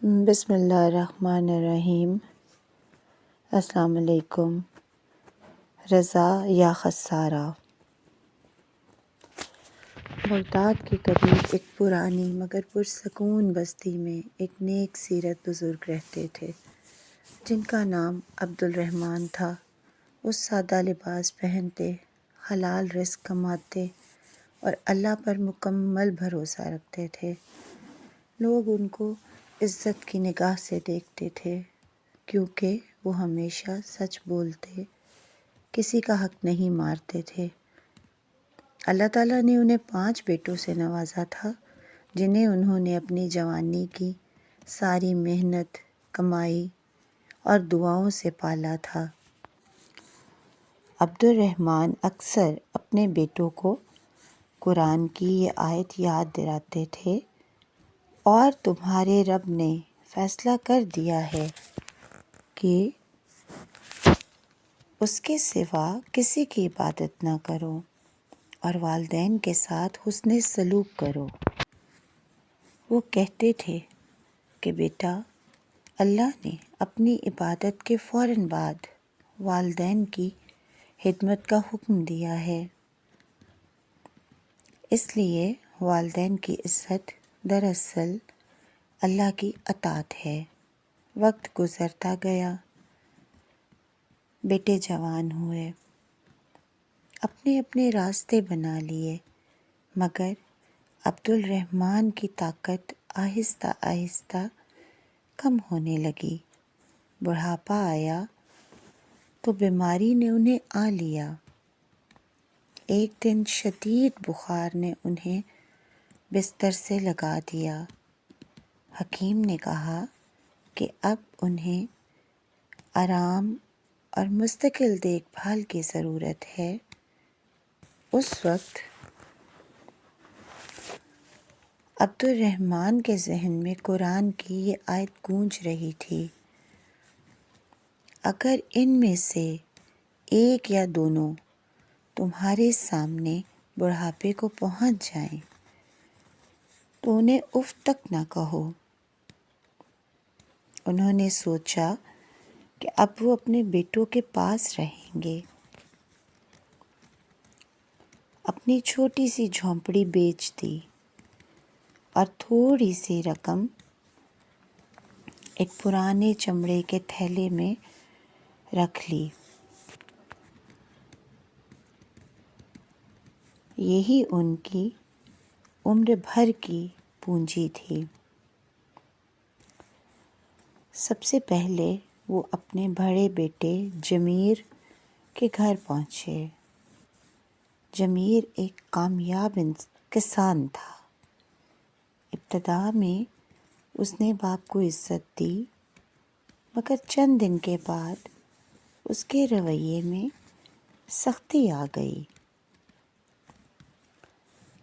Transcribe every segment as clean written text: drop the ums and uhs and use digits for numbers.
بسم اللہ الرحمن الرحیم۔ السلام علیکم۔ رضا یا خسارہ۔ بغداد کے قریب ایک پرانی مگر پرسکون بستی میں ایک نیک سیرت بزرگ رہتے تھے جن کا نام عبدالرحمن تھا۔ وہ سادہ لباس پہنتے، حلال رزق کماتے اور اللہ پر مکمل بھروسہ رکھتے تھے۔ لوگ ان کو عزت کی نگاہ سے دیکھتے تھے کیونکہ وہ ہمیشہ سچ بولتے، کسی کا حق نہیں مارتے تھے۔ اللہ تعالیٰ نے انہیں 5 بیٹوں سے نوازا تھا جنہیں انہوں نے اپنی جوانی کی ساری محنت، کمائی اور دعاؤں سے پالا تھا۔ عبدالرحمن اکثر اپنے بیٹوں کو قرآن کی یہ آیت یاد دلاتے تھے، اور تمہارے رب نے فیصلہ کر دیا ہے کہ اس کے سوا کسی کی عبادت نہ کرو اور والدین کے ساتھ حسن سلوک کرو۔ وہ کہتے تھے کہ بیٹا، اللہ نے اپنی عبادت کے فوراً بعد والدین کی خدمت کا حکم دیا ہے، اس لیے والدین کی عزت دراصل اللہ کی اطاعت ہے۔ وقت گزرتا گیا، بیٹے جوان ہوئے، اپنے اپنے راستے بنا لیے، مگر عبدالرحمن کی طاقت آہستہ آہستہ کم ہونے لگی۔ بڑھاپا آیا تو بیماری نے انہیں آ لیا۔ ایک دن شدید بخار نے انہیں بستر سے لگا دیا۔ حکیم نے کہا کہ اب انہیں آرام اور مستقل دیکھ بھال کی ضرورت ہے۔ اس وقت عبدالرحمن کے ذہن میں قرآن کی یہ آیت گونج رہی تھی، اگر ان میں سے ایک یا دونوں تمہارے سامنے بڑھاپے کو پہنچ جائیں تو انہیں اف تک نہ کہو۔ انہوں نے سوچا کہ اب وہ اپنے بیٹوں کے پاس رہیں گے۔ اپنی چھوٹی سی جھونپڑی بیچ دی اور تھوڑی سی رقم ایک پرانے چمڑے کے تھیلے میں رکھ لی۔ یہی ان کی عمر بھر کی پونجی تھی۔ سب سے پہلے وہ اپنے بڑے بیٹے جمیر کے گھر پہنچے۔ جمیر ایک کامیاب کسان تھا۔ ابتدا میں اس نے باپ کو عزت دی، مگر چند دن کے بعد اس کے رویے میں سختی آ گئی۔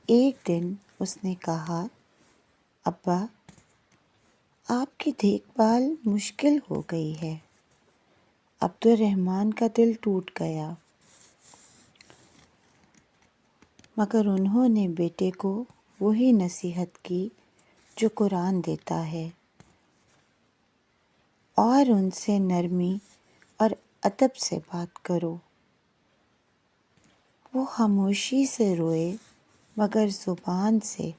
ایک دن اس نے کہا، ابا، آپ کی دیکھ بھال مشکل ہو گئی ہے۔ عبدالرحمن کا دل ٹوٹ گیا، مگر انہوں نے بیٹے کو وہی نصیحت کی جو قرآن دیتا ہے، اور ان سے نرمی اور ادب سے بات کرو۔ وہ خاموشی سے روئے مگر زبان سے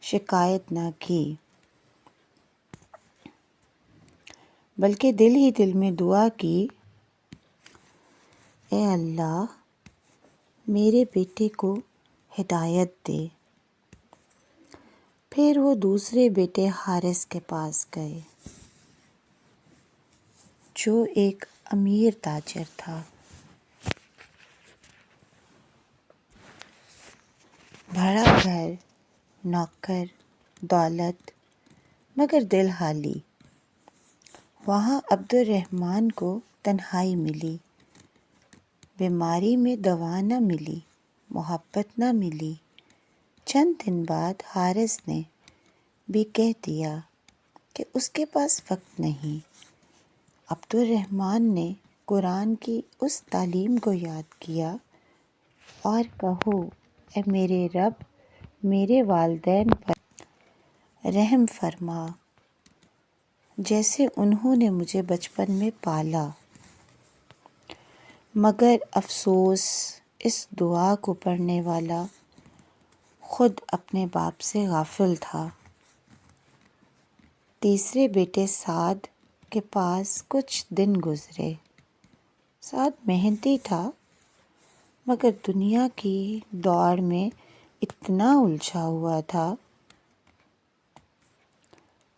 شکایت نہ کی، بلکہ دل ہی دل میں دعا کی، اے اللہ، میرے بیٹے کو ہدایت دے۔ پھر وہ دوسرے بیٹے حارث کے پاس گئے جو ایک امیر تاجر تھا۔ بڑا گھر، نوکر، دولت، مگر دل خالی۔ وہاں عبدالرحمن کو تنہائی ملی، بیماری میں دوا نہ ملی، محبت نہ ملی۔ چند دن بعد حارث نے بھی کہہ دیا کہ اس کے پاس وقت نہیں۔ عبدالرحمن نے قرآن کی اس تعلیم کو یاد کیا اور کہو، اے میرے رب، میرے والدین پر رحم فرما۔ جیسے انہوں نے مجھے بچپن میں پالا، مگر افسوس اس دعا کو پڑھنے والا خود اپنے باپ سے غافل تھا۔ تیسرے بیٹے سعد کے پاس کچھ دن گزرے۔ سعد محنتی تھا مگر دنیا کی دوڑ میں اتنا الجھا ہوا تھا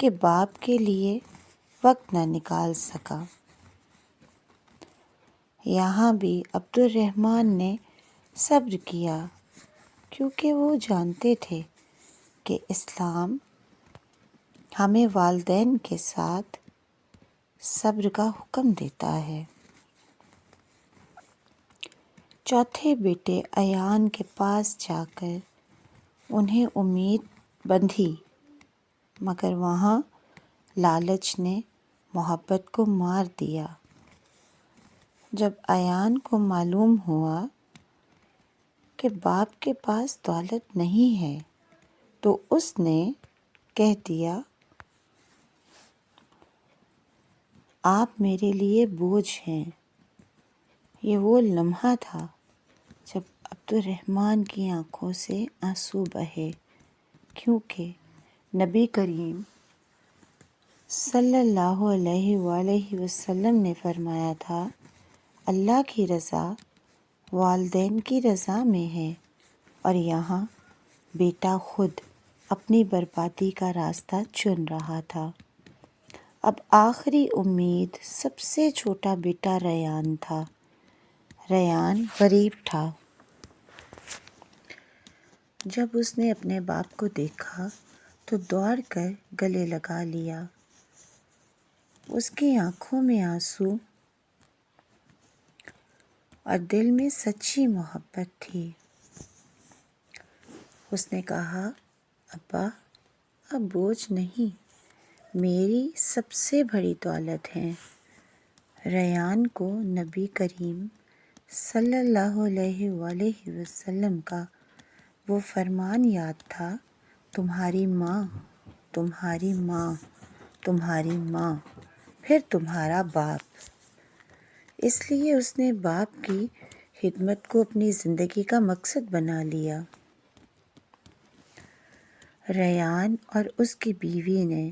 کہ باپ کے لیے وقت نہ نکال سکا۔ یہاں بھی عبد الرحمن نے صبر کیا، کیونکہ وہ جانتے تھے کہ اسلام ہمیں والدین کے ساتھ صبر کا حکم دیتا ہے۔ چوتھے بیٹے ایان کے پاس جا کر انہیں امید بندھی، مگر وہاں لالچ نے محبت کو مار دیا۔ جب ایان کو معلوم ہوا کہ باپ کے پاس دولت نہیں ہے تو اس نے کہہ دیا، آپ میرے لیے بوجھ ہیں۔ یہ وہ لمحہ تھا جب عبد الرحمن کی آنکھوں سے آنسو بہے، کیونکہ نبی کریم صلی اللہ علیہ وآلہ وسلم نے فرمایا تھا، اللہ کی رضا والدین کی رضا میں ہے، اور یہاں بیٹا خود اپنی بربادی کا راستہ چن رہا تھا۔ اب آخری امید سب سے چھوٹا بیٹا ریان تھا۔ ریان غریب تھا۔ جب اس نے اپنے باپ کو دیکھا تو دوڑ کر گلے لگا لیا۔ اس کی آنکھوں میں آنسو اور دل میں سچی محبت تھی۔ اس نے کہا، ابا، اب بوجھ نہیں، میری سب سے بڑی دولت ہیں۔ ریان کو نبی کریم صلی اللہ علیہ وآلہ وسلم کا وہ فرمان یاد تھا، تمہاری ماں، تمہاری ماں، تمہاری ماں، پھر تمہارا باپ۔ اس لیے اس نے باپ کی خدمت کو اپنی زندگی کا مقصد بنا لیا۔ ریان اور اس کی بیوی نے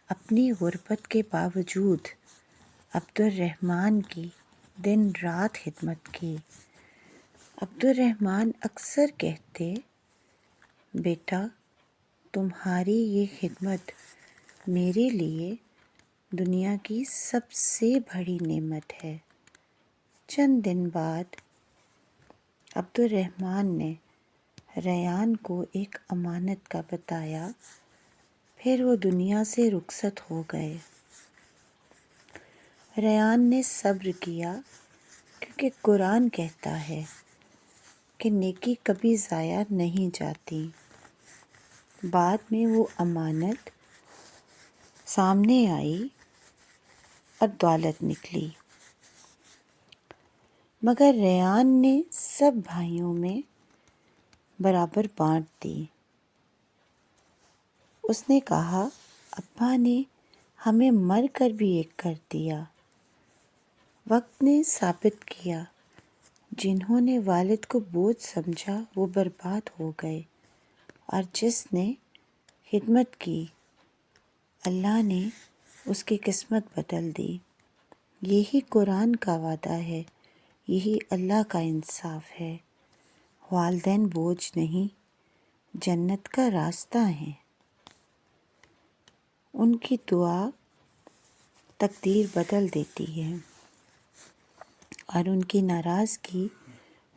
اپنی غربت کے باوجود عبد الرحمن کی دن رات خدمت کی۔ عبد الرحمن اکثر کہتے، بیٹا، تمہاری یہ خدمت میرے لیے دنیا کی سب سے بڑی نعمت ہے۔ چند دن بعد عبد الرحمن نے ریان کو ایک امانت کا بتایا، پھر وہ دنیا سے رخصت ہو گئے۔ ریان نے صبر کیا، کیونکہ قرآن کہتا ہے کہ نیکی کبھی ضائع نہیں جاتی۔ بعد میں وہ امانت سامنے آئی اور دولت نکلی، مگر ریان نے سب بھائیوں میں برابر بانٹ دی۔ اس نے کہا، ابا نے ہمیں مر کر بھی ایک کر دیا۔ وقت نے ثابت کیا، جنہوں نے والد کو بوجھ سمجھا وہ برباد ہو گئے، اور جس نے خدمت کی اللہ نے اس کی قسمت بدل دی۔ یہی قرآن کا وعدہ ہے، یہی اللہ کا انصاف ہے۔ والدین بوجھ نہیں، جنت کا راستہ ہیں۔ ان کی دعا تقدیر بدل دیتی ہے اور ان کی ناراضگی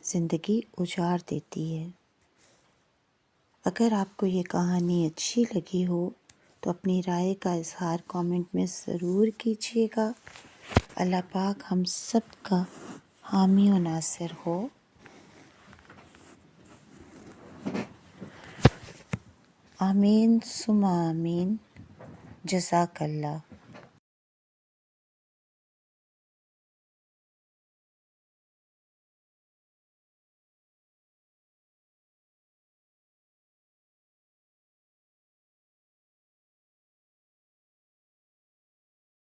زندگی اجاڑ دیتی ہے۔ اگر آپ کو یہ کہانی اچھی لگی ہو تو اپنی رائے کا اظہار کامنٹ میں ضرور کیجیے گا۔ اللہ پاک ہم سب کا حامی و ناصر ہو۔ آمین ثم آمین۔ جزاک اللہ۔